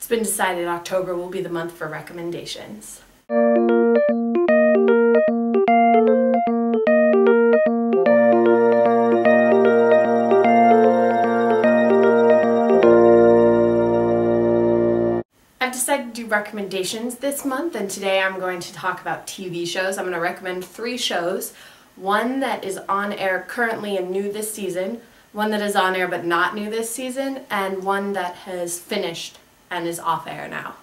It's been decided October will be the month for recommendations. I've decided to do recommendations this month, and today I'm going to talk about TV shows. I'm going to recommend 3 shows. One that is on air currently and new this season, one that is on air but not new this season, and one that has finished and is off air now.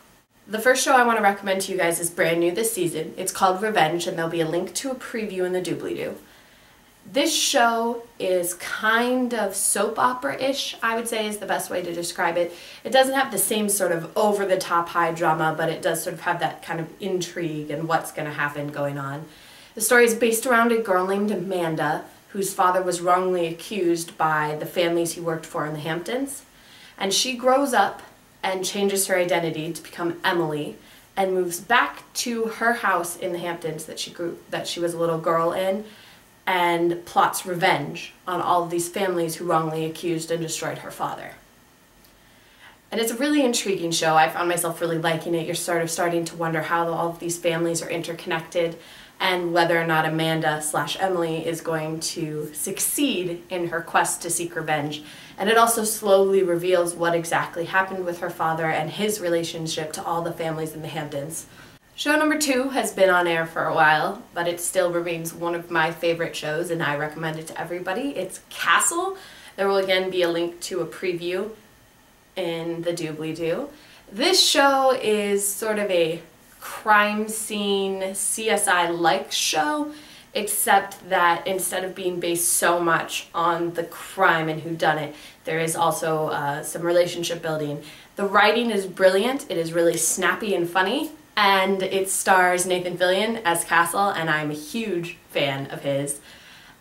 The first show I want to recommend to you guys is brand new this season. It's called Revenge, and there'll be a link to a preview in the doobly-doo. This show is kind of soap opera-ish, I would say is the best way to describe it. It doesn't have the same sort of over-the-top high drama, but it does sort of have that kind of intrigue and what's going to happen going on. The story is based around a girl named Amanda, whose father was wrongly accused by the families he worked for in the Hamptons. And she grows up and changes her identity to become Emily and moves back to her house in the Hamptons that she was a little girl in, and plots revenge on all of these families who wrongly accused and destroyed her father. And it's a really intriguing show. I found myself really liking it. You're sort of starting to wonder how all of these families are interconnected and whether or not Amanda/Emily is going to succeed in her quest to seek revenge. And it also slowly reveals what exactly happened with her father and his relationship to all the families in the Hamptons. Show number 2 has been on air for a while, but it still remains one of my favorite shows, and I recommend it to everybody. It's Castle. There will again be a link to a preview in the doobly-doo. This show is sort of a crime scene CSI-like show, except that instead of being based so much on the crime and whodunit, there is also some relationship building. The writing is brilliant. It is really snappy and funny. And it stars Nathan Fillion as Castle, and I'm a huge fan of his.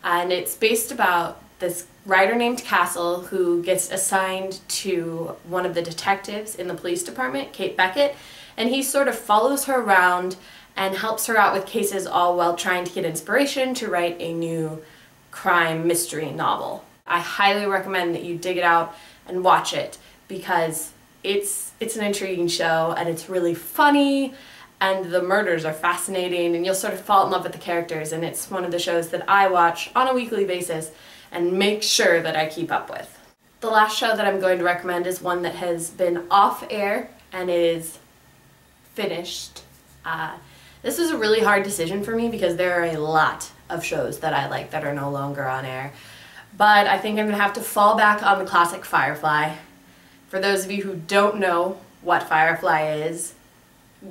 And it's based about this writer named Castle who gets assigned to one of the detectives in the police department, Kate Beckett, and he sort of follows her around and helps her out with cases all while trying to get inspiration to write a new crime mystery novel. I highly recommend that you dig it out and watch it because it's an intriguing show, and it's really funny, and the murders are fascinating, and you'll sort of fall in love with the characters, and it's one of the shows that I watch on a weekly basis and make sure that I keep up with. The last show that I'm going to recommend is one that has been off air and is finished. This was a really hard decision for me because there are a lot of shows that I like that are no longer on air, but I think I'm going to have to fall back on the classic Firefly. For those of you who don't know what Firefly is,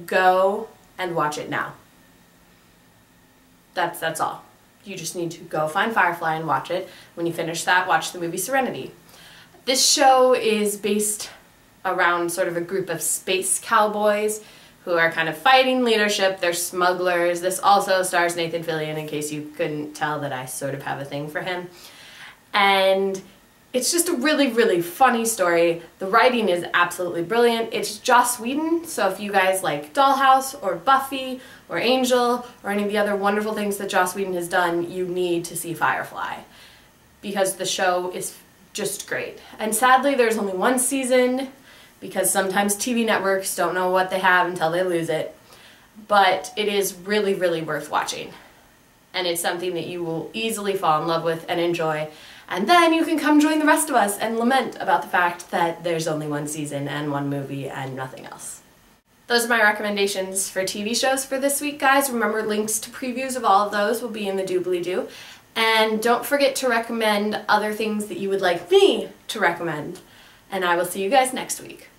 go and watch it now. That's all. You just need to go find Firefly and watch it. When you finish that, watch the movie Serenity. This show is based around sort of a group of space cowboys who are kind of fighting leadership. They're smugglers. This also stars Nathan Fillion, in case you couldn't tell that I sort of have a thing for him. And it's just a really, really funny story. The writing is absolutely brilliant. It's Joss Whedon, so if you guys like Dollhouse or Buffy or Angel or any of the other wonderful things that Joss Whedon has done, you need to see Firefly because the show is just great. And sadly, there's only 1 season because sometimes TV networks don't know what they have until they lose it. But it is really, really worth watching. And it's something that you will easily fall in love with and enjoy. And then you can come join the rest of us and lament about the fact that there's only 1 season and 1 movie and nothing else. Those are my recommendations for TV shows for this week, guys. Remember, links to previews of all of those will be in the doobly-doo. And don't forget to recommend other things that you would like me to recommend. And I will see you guys next week.